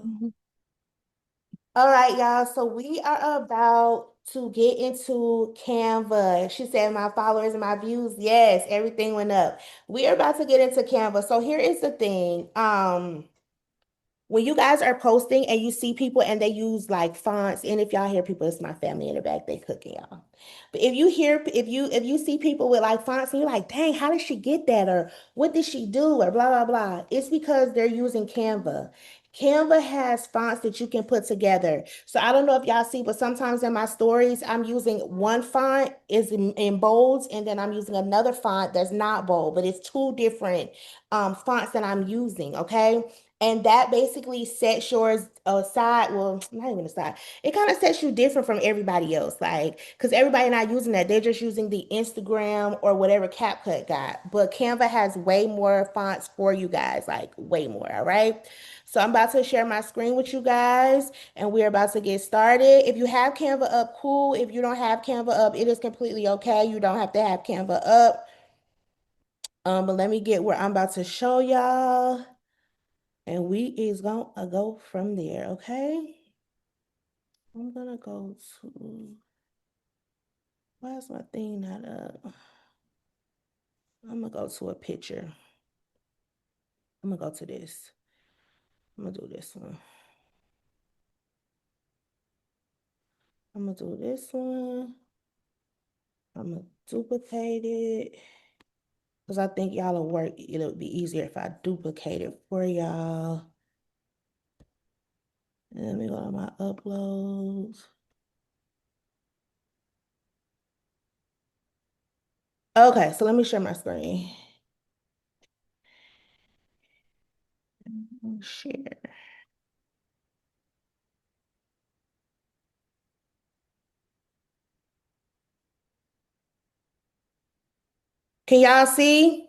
Mhm. All right, y'all. So we are about to get into Canva. She said, my followers and my views. Yes, everything went up. We are about to get into Canva. So here is the thing. When you guys are posting and you see people and they use like fonts, and if y'all hear people, it's my family in the back, they cooking y'all. But if you see people with like fonts and you're like, dang, how did she get that? Or what did she do? Or blah blah blah. It's because they're using Canva. Canva has fonts that you can put together. So I don't know if y'all see, but sometimes in my stories, I'm using one font is in bolds, and then I'm using another font that's not bold, but it's two different fonts that I'm using. Okay. And that basically sets yours aside. Well, not even aside. It kind of sets you different from everybody else. Like, because everybody not using that. They're just using the Instagram or whatever CapCut got. But Canva has way more fonts for you guys, like way more. All right. So I'm about to share my screen with you guys and we're about to get started. If you have Canva up, cool. If you don't have Canva up, it is completely okay. You don't have to have Canva up. But let me get where I'm about to show y'all. And we is gonna go from there, okay? I'm gonna go to, why is my thing not up? I'm gonna go to a picture. I'm gonna go to this. I'm gonna do this one. I'm gonna do this one. I'm gonna duplicate it because I think y'all will work. It'll be easier if I duplicate it for y'all. And let me go to my uploads. Okay, so let me share my screen. Share. Can y'all see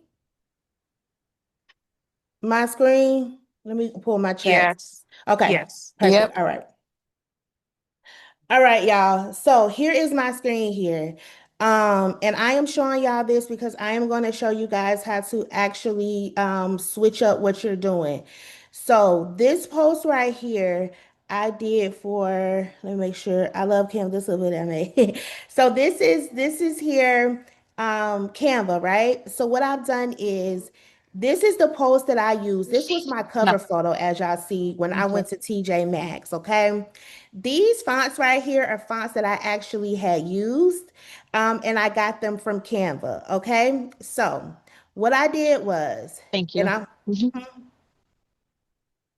my screen? Let me pull my chat. Yes. Okay, Yes. perfect. Yep. All right. All right, y'all. So here is my screen here. And I am showing y'all this because I am going to show you guys how to actually switch up what you're doing. So this post right here, I did for, let me make sure. I love Canva. This is what I made. So this is here Canva, right? So what I've done is this is the post that I use. This was my No. cover photo, as y'all see, when I Okay. went to TJ Maxx, okay? These fonts right here are fonts that I actually had used, and I got them from Canva, okay? So what I did was, Thank and you. I, Mhm.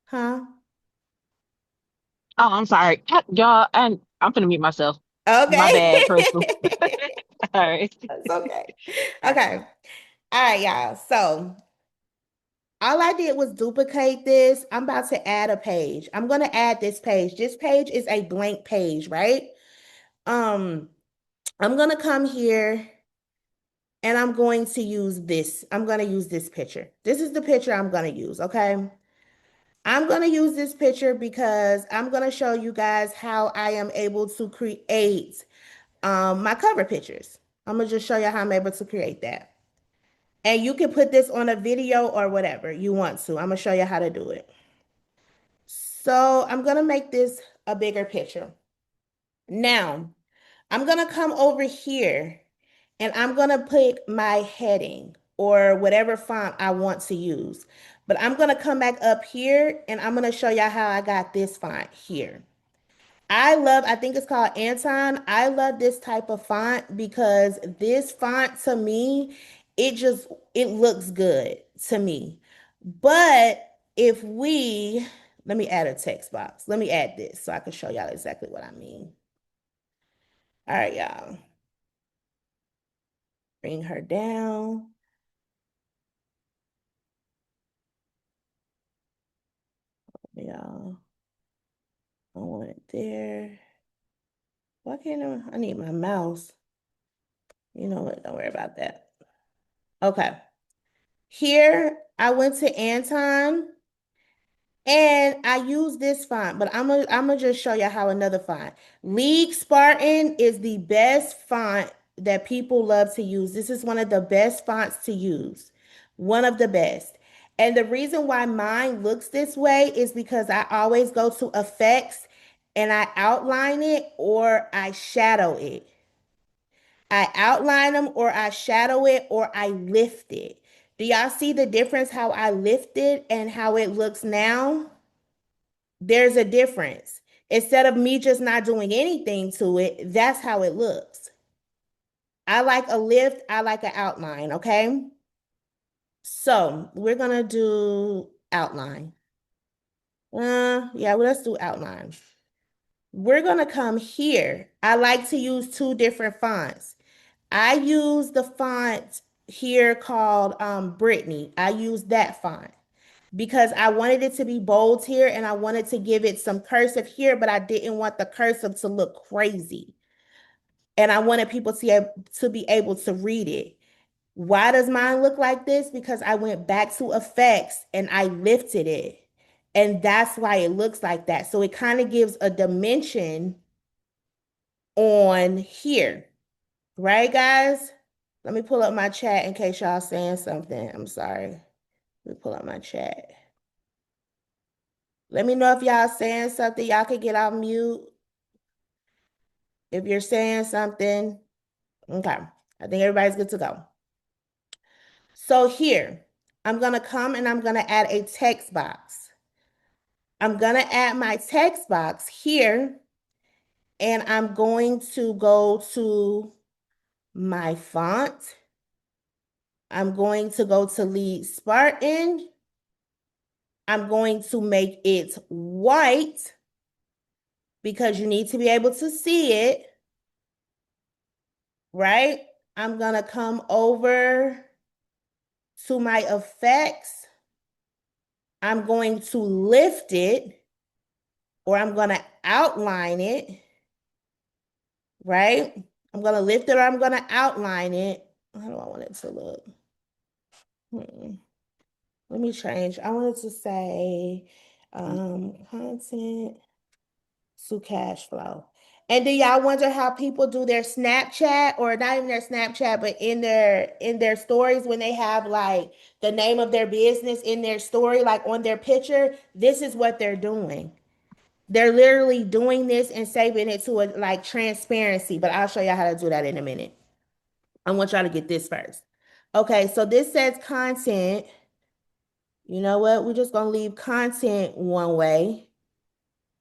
huh? Oh, I'm sorry. Y'all, I'm finna mute myself. My bad, Crystal. Okay. All right. That's okay. Okay. All right, y'all. So all I did was duplicate this. I'm about to add a page. I'm gonna add this page. This page is a blank page, right? Um, I'm gonna come here and I'm going to use this. I'm going to use this picture. This is the picture I'm going to use, okay? I'm going to use this picture because I'm going to show you guys how I am able to create my cover pictures. I'm going to just show you how I'm able to create that. And you can put this on a video or whatever you want to. I'm going to show you how to do it. So I'm going to make this a bigger picture. Now, I'm going to come over here and I'm going to put my heading or whatever font I want to use. But I'm going to come back up here and I'm going to show y'all how I got this font here. I think it's called Anton. I love this type of font because this font to me, it just, it looks good to me. But if we, let me add a text box. Let me add this so I can show y'all exactly what I mean. All right, y'all. Bring her down. Y'all, I want it there. Why can't I need my mouse. You know what? Don't worry about that. Okay. Here, I went to Anton and I use this font, but I'm gonna just show you how another font. League Spartan is the best font that people love to use. This is one of the best fonts to use. One of the best. And the reason why mine looks this way is because I always go to effects and I outline it or I shadow it. I outline them or I shadow it or I lift it. Do y'all see the difference how I lift it and how it looks now? There's a difference. Instead of me just not doing anything to it, that's how it looks. I like a lift, I like an outline, okay? So we're gonna do outline. Yeah, well, let's do outline. We're gonna come here. I like to use two different fonts. I use the font here called Brittany. I use that font because I wanted it to be bold here and I wanted to give it some cursive here, but I didn't want the cursive to look crazy. And I wanted people to be able to read it. Why does mine look like this? Because I went back to effects and I lifted it. And that's why it looks like that. So it kind of gives a dimension on here, right, guys? Let me pull up my chat in case y'all saying something. I'm sorry. Let me pull up my chat. Let me know if y'all saying something. Y'all can get off mute if you're saying something. Okay. I think everybody's good to go. So here, I'm going to come and I'm going to add a text box. I'm going to add my text box here and I'm going to go to my font. I'm going to go to Lead Spartan. I'm going to make it white because you need to be able to see it, right? I'm going to come over to my effects. I'm going to lift it or I'm going to outline it, right? I'm going to lift it or I'm going to outline it. How do I want it to look? Let me change. I wanted to say content to cash flow. And do y'all wonder how people do their Snapchat or not even their Snapchat, but in their stories when they have like the name of their business in their story, like on their picture? This is what they're doing. They're literally doing this and saving it to a like transparency, but I'll show y'all how to do that in a minute. I want y'all to get this first. Okay, so this says content. You know what? We're just gonna leave content one way.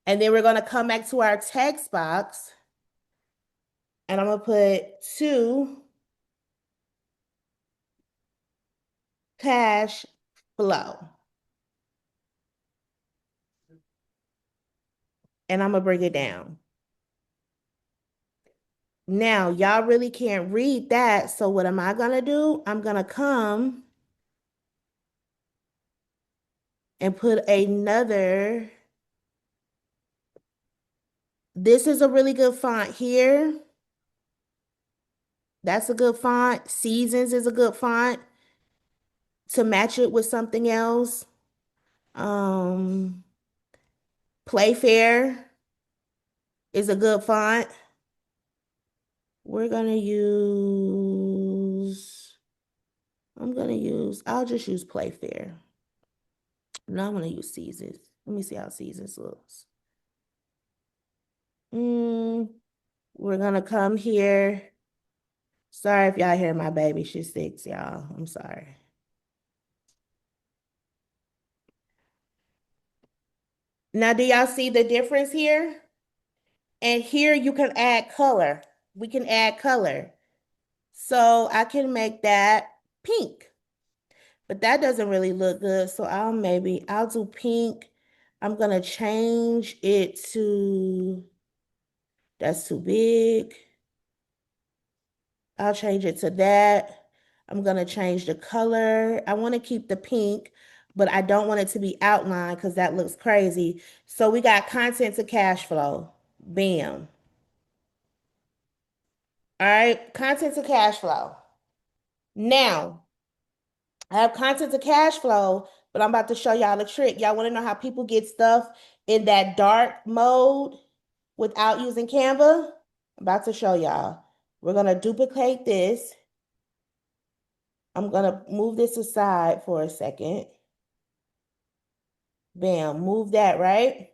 And then we're gonna come back to our text box and I'm gonna put to cash flow. And I'm gonna bring it down. Now, y'all really can't read that. So what am I gonna do? I'm gonna come and put another. This is a really good font here. That's a good font. Seasons is a good font to match it with something else. Um, Playfair is a good font. We're gonna use, I'll just use Playfair. No, I'm gonna use Seasons. Let me see how Seasons looks. We're gonna come here. Sorry if y'all hear my baby. She's 6, y'all. I'm sorry. Now, do y'all see the difference here? And here you can add color. We can add color. So I can make that pink. But that doesn't really look good. So I'll do pink. I'm gonna change it to, that's too big. I'll change it to that. I'm gonna change the color. I want to keep the pink, but I don't want it to be outlined because that looks crazy. So we got content to cash flow. Bam. All right, content to cash flow. Now, I have content to cash flow, but I'm about to show y'all the trick. Y'all want to know how people get stuff in that dark mode without using Canva? I'm about to show y'all. We're going to duplicate this. I'm going to move this aside for a second. Bam, move that, right?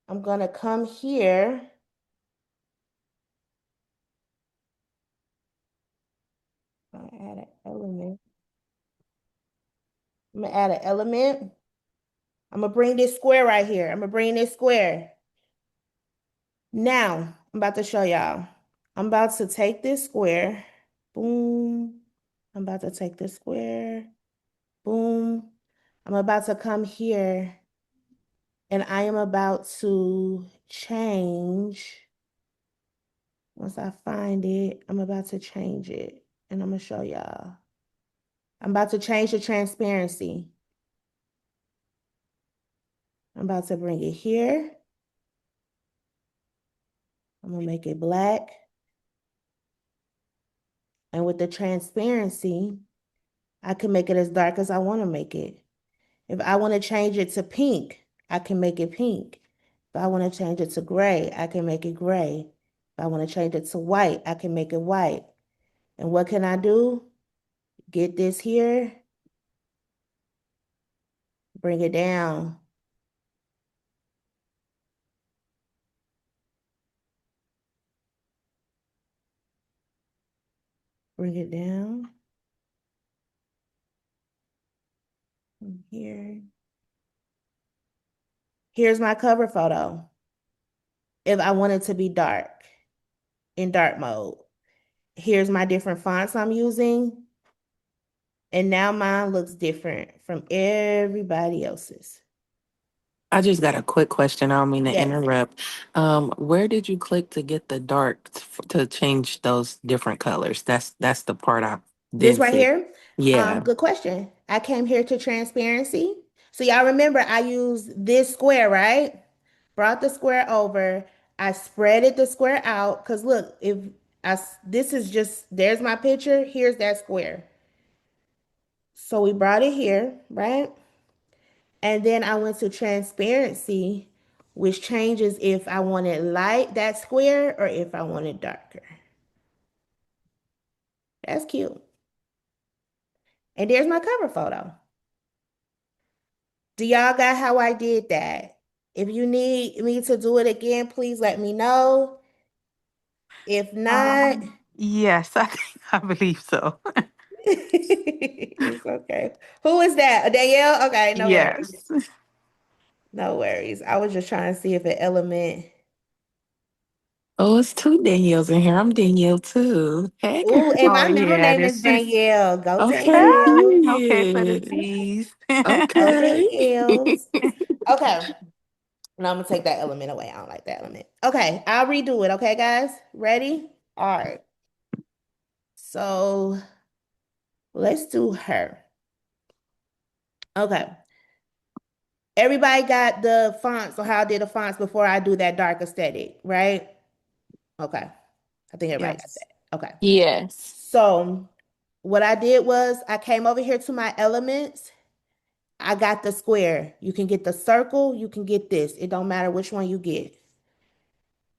I'm gonna come here. I'm gonna add an element. I'm gonna add an element. I'm gonna bring this square right here. I'm gonna bring this square. Now, I'm about to show y'all. I'm about to take this square. Boom. I'm about to take this square. Boom. I'm about to come here and I am about to change. Once I find it, I'm about to change it and I'm gonna show y'all. I'm about to change the transparency. I'm about to bring it here. I'm gonna make it black. And with the transparency, I can make it as dark as I want to make it. If I want to change it to pink, I can make it pink. If I want to change it to gray, I can make it gray. If I want to change it to white, I can make it white. And what can I do? Get this here, bring it down. Bring it down. From here. Here's my cover photo. If I want it to be dark, in dark mode. Here's my different fonts I'm using. And now mine looks different from everybody else's. I just got a quick question. I don't mean to Yes. interrupt. Where did you click to get the to change those different colors? That's the part I This didn't right see. here, Yeah. good question. I came here to transparency. So y'all remember I used this square, right? Brought the square over. I spreaded the square out because look, if this is just there's my picture, here's that square. So we brought it here, right? And then I went to transparency, which changes if I want it light, that square, or if I want it darker. That's cute. And there's my cover photo. Do y'all got how I did that? If you need me to do it again, please let me know. If not, Yes, I believe so. it's okay. Who is that? Danielle? Okay, no worries. Yes. No worries. I was just trying to see if an element. Oh, it's two Danielles in here. I'm Danielle too. Hey, girl. Oh, and Oh my middle yeah, name is this is Danielle. Go Okay, Danielle. okay for the period. D's. Go Okay. Danielles. Okay. Now I'm gonna take that element away. I don't like that element. Okay, I'll redo it. Okay, guys? Ready? All right. So let's do her. Okay. Everybody got the fonts or how I did the fonts before I do that dark aesthetic, right? Okay. I think everybody got Yes. that. Okay. Yes. So what I did was I came over here to my elements. I got the square. You can get the circle, you can get this. It don't matter which one you get.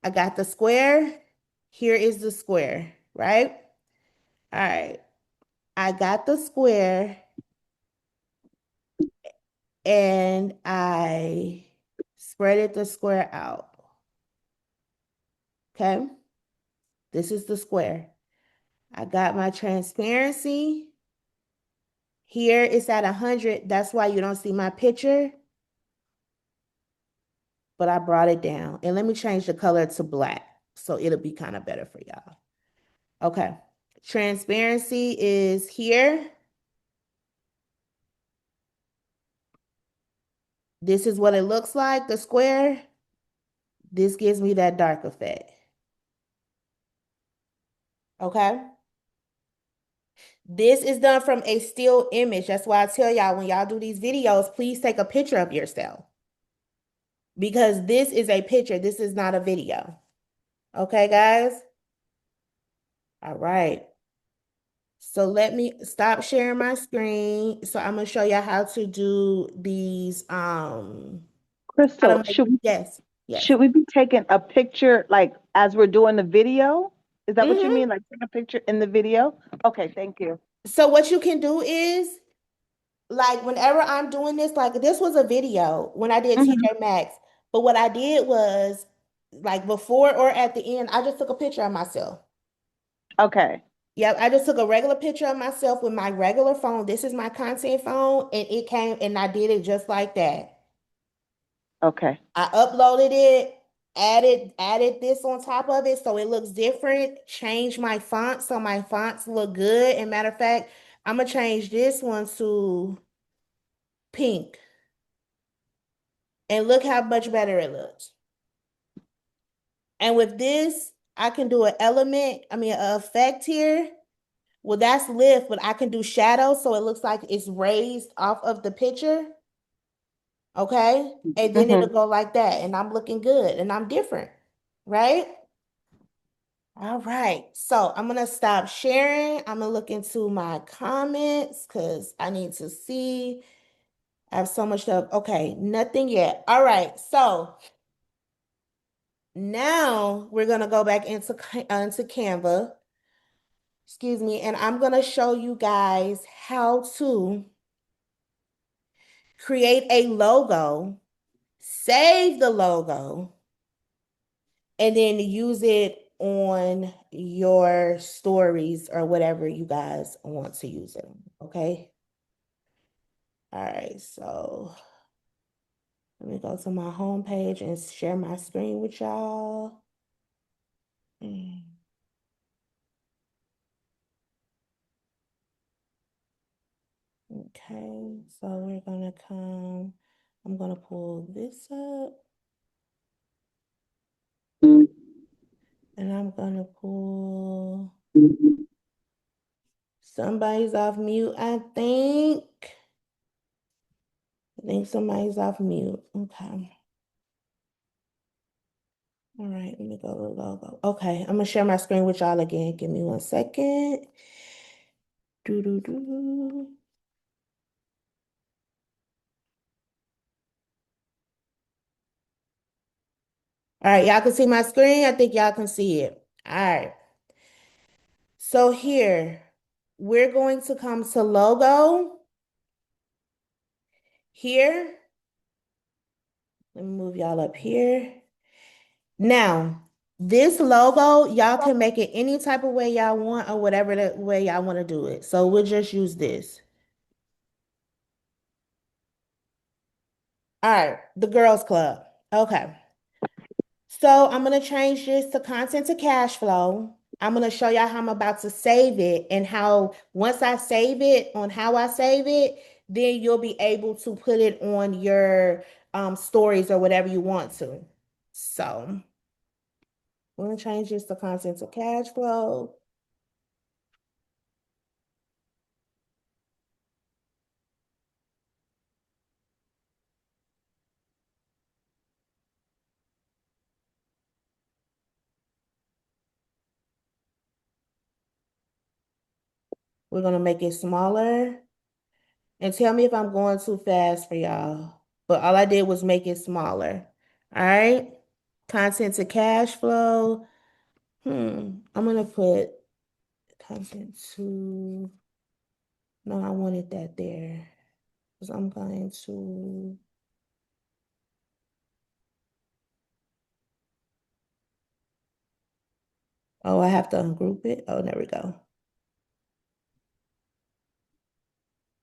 I got the square. Here is the square, right? All right. I got the square and I spreaded the square out. Okay. This is the square. I got my transparency. Here it's at 100. That's why you don't see my picture, but I brought it down. And let me change the color to black so it'll be kind of better for y'all. Okay. Transparency is here. This is what it looks like, the square. This gives me that dark effect. Okay. This is done from a still image. That's why I tell y'all when y'all do these videos, please take a picture of yourself because this is a picture. This is not a video. Okay, guys? All right. So let me stop sharing my screen. So I'm gonna show you how to do these how to Crystal, make yes, yes. should we be taking a picture like as we're doing the video? Is that what you Hmm. mean? Like take a picture in the video? Okay, thank you. So what you can do is like whenever I'm doing this, like this was a video when I did Hmm. TJ Maxx. But what I did was like before or at the end, I just took a picture of myself. Okay. Yep, I just took a regular picture of myself with my regular phone. This is my content phone, and it came and I did it just like that. Okay. I uploaded it, added this on top of it so it looks different, changed my font so my fonts look good. And matter of fact, I'm gonna change this one to pink. And look how much better it looks. And with this, I can do an element, I mean, an effect here. Well, that's lift, but I can do shadow so it looks like it's raised off of the picture. Okay. And then it'll Hmm. go like that. And I'm looking good and I'm different. Right? All right. So I'm going to stop sharing. I'm going to look into my comments because I need to see. I have so much stuff. Okay. Nothing yet. All right. So now we're going to go back into Canva. Excuse me. And I'm going to show you guys how to create a logo, save the logo, and then use it on your stories or whatever you guys want to use it on. Okay. All right. So let me go to my home page and share my screen with y'all. Mm. Okay. So we're going to come, I'm going to pull this up and I'm going to pull, somebody's off mute, I think. I think somebody's off mute. Okay. All right, let me go to the logo. Okay, I'm gonna share my screen with y'all again. Give me 1 second. Do do do. All right, y'all can see my screen. I think y'all can see it. All right. So here, we're going to come to logo. Here, let me move y'all up here. Now, this logo, y'all can make it any type of way y'all want or whatever the way y'all want to do it. So we'll just use this. All right, the girls club. Okay. So I'm going to change this to content to cash flow. I'm going to show y'all how I'm about to save it and how once I save it on how I save it, then you'll be able to put it on your stories or whatever you want to. So we're going to change this to content to cash flow. We're going to make it smaller and tell me if I'm going too fast for y'all. But all I did was make it smaller. All right. Content to cash flow. I'm gonna put content to, no, I wanted that there. Because I'm going to, oh, I have to ungroup it. Oh, there we go.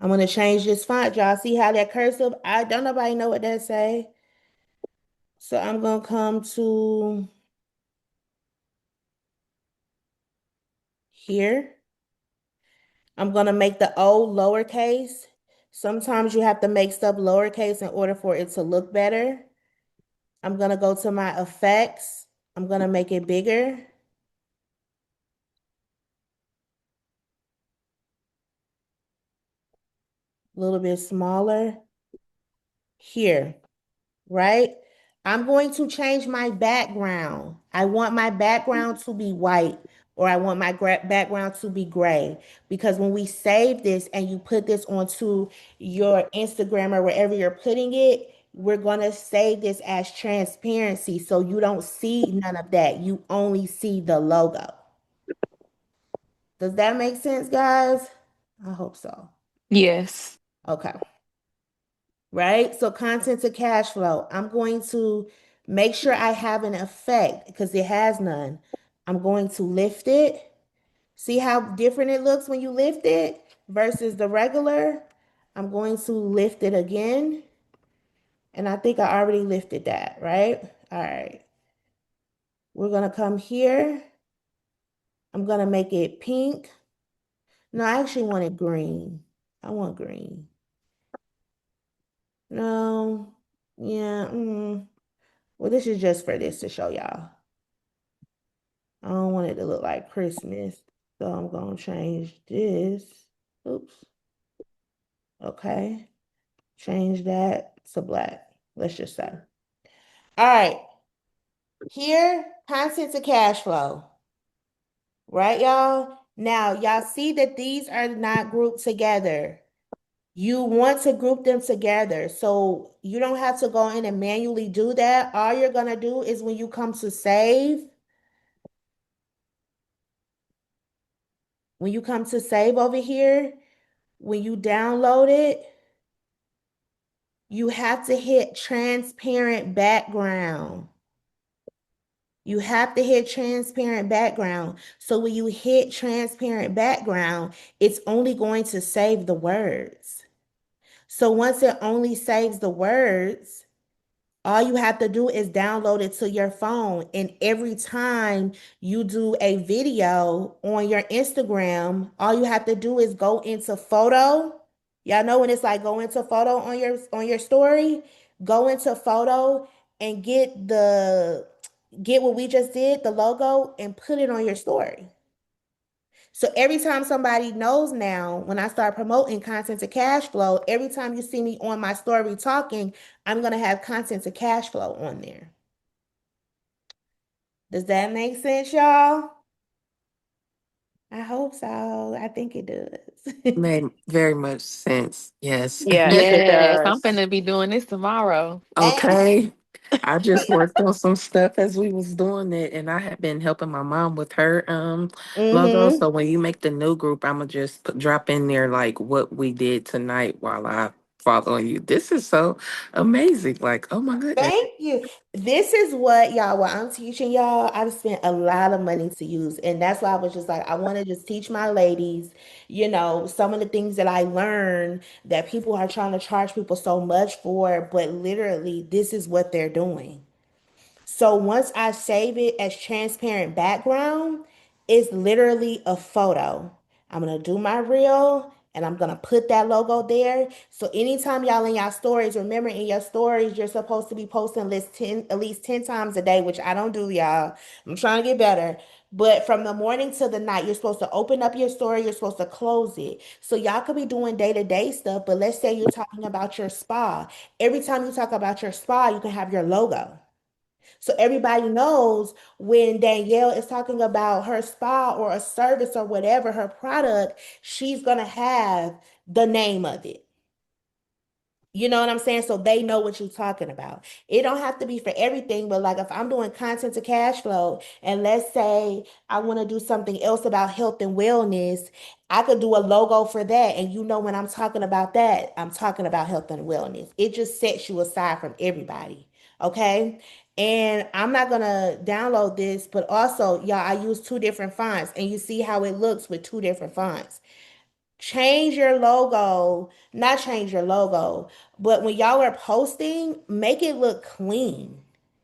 I'm gonna change this font. Y'all see how that cursive, I don't nobody know what that say. So I'm gonna come to here. I'm gonna make the O lowercase. Sometimes you have to make stuff lowercase in order for it to look better. I'm gonna go to my effects. I'm gonna make it bigger. A little bit smaller here, right? I'm going to change my background. I want my background to be white or I want my background to be gray because when we save this and you put this onto your Instagram or wherever you're putting it, we're going to save this as transparency so you don't see none of that. You only see the logo. Does that make sense, guys? I hope so. Yes. Okay. Right? So content to cash flow. I'm going to make sure I have an effect because it has none. I'm going to lift it. See how different it looks when you lift it versus the regular? I'm going to lift it again. And I think I already lifted that, right? All right. We're going to come here. I'm going to make it pink. No, I actually want it green. I want green. No. Yeah. Well, this is just for this to show y'all. I don't want it to look like Christmas. So I'm going to change this. Oops. Okay. Change that to black. Let's just say. All right. Here, content to cash flow. Right, y'all? Now, y'all see that these are not grouped together. You want to group them together. So you don't have to go in and manually do that. All you're going to do is when you come to save, when you come to save over here, when you download it, you have to hit transparent background. You have to hit transparent background. So when you hit transparent background, it's only going to save the words. So once it only saves the words, all you have to do is download it to your phone. And every time you do a video on your Instagram, all you have to do is go into photo. Y'all know when it's like go into photo on your story, go into photo and get what we just did, the logo, and put it on your story. So every time somebody knows now, when I start promoting content to cash flow, every time you see me on my story talking, I'm going to have content to cash flow on there. Does that make sense, y'all? I hope so. I think it does. Made very much sense. Yes. Yeah. Yes, it Yes, I'm does. finna be doing this tomorrow. Okay. I just worked on some stuff as we was doing it, and I had been helping my mom with her logo. Mm-hmm. So when you make the new group, I'm gonna just drop in there like what we did tonight while I following you. This is so amazing. Like, oh my goodness. Thank you. This is what I'm teaching y'all. I've spent a lot of money to use. And that's why I was just like, I want to just teach my ladies, some of the things that I learned that people are trying to charge people so much for, but literally, this is what they're doing. So once I save it as transparent background, it's literally a photo. I'm gonna do my reel and I'm gonna put that logo there. So anytime y'all in y'all stories, remember in your stories, you're supposed to be posting at least 10 times a day, which I don't do, y'all. I'm trying to get better. But from the morning to the night, you're supposed to open up your story, you're supposed to close it. So y'all could be doing day-to-day stuff, but let's say you're talking about your spa. Every time you talk about your spa, you can have your logo. So everybody knows when Danielle is talking about her spa or a service or whatever, her product, she's going to have the name of it. You know what I'm saying? So they know what you're talking about. It don't have to be for everything, but like if I'm doing content to cash flow, and let's say I want to do something else about health and wellness, I could do a logo for that. And when I'm talking about that, I'm talking about health and wellness. It just sets you aside from everybody. Okay. And I'm not gonna download this, but also, y'all, I use two different fonts, and you see how it looks with two different fonts. Change your logo, not change your logo, but when y'all are posting, make it look clean.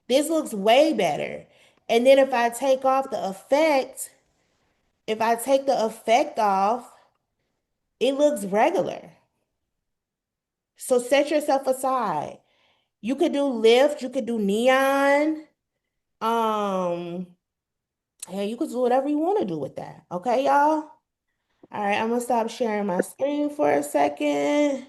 This looks way better. And then if I take the effect off, it looks regular. So set yourself aside. You could do lift, you could do neon. Um, and you could do whatever you want to do with that. Okay, y'all? All right, I'm gonna stop sharing my screen for a second.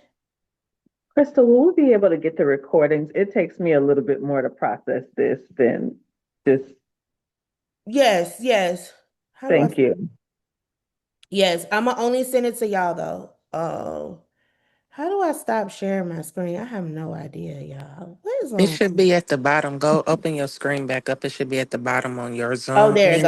Crystal, will we be able to get the recordings? It takes me a little bit more to process this than just Yes, yes. How do I? thank you. Yes, I'm gonna only send it to y'all though. Oh, how do I stop sharing my screen? I have no idea, y'all. What is It wrong? should be at the bottom. Go open your screen back up. It should be at the bottom on your Oh, Zoom there it end. goes.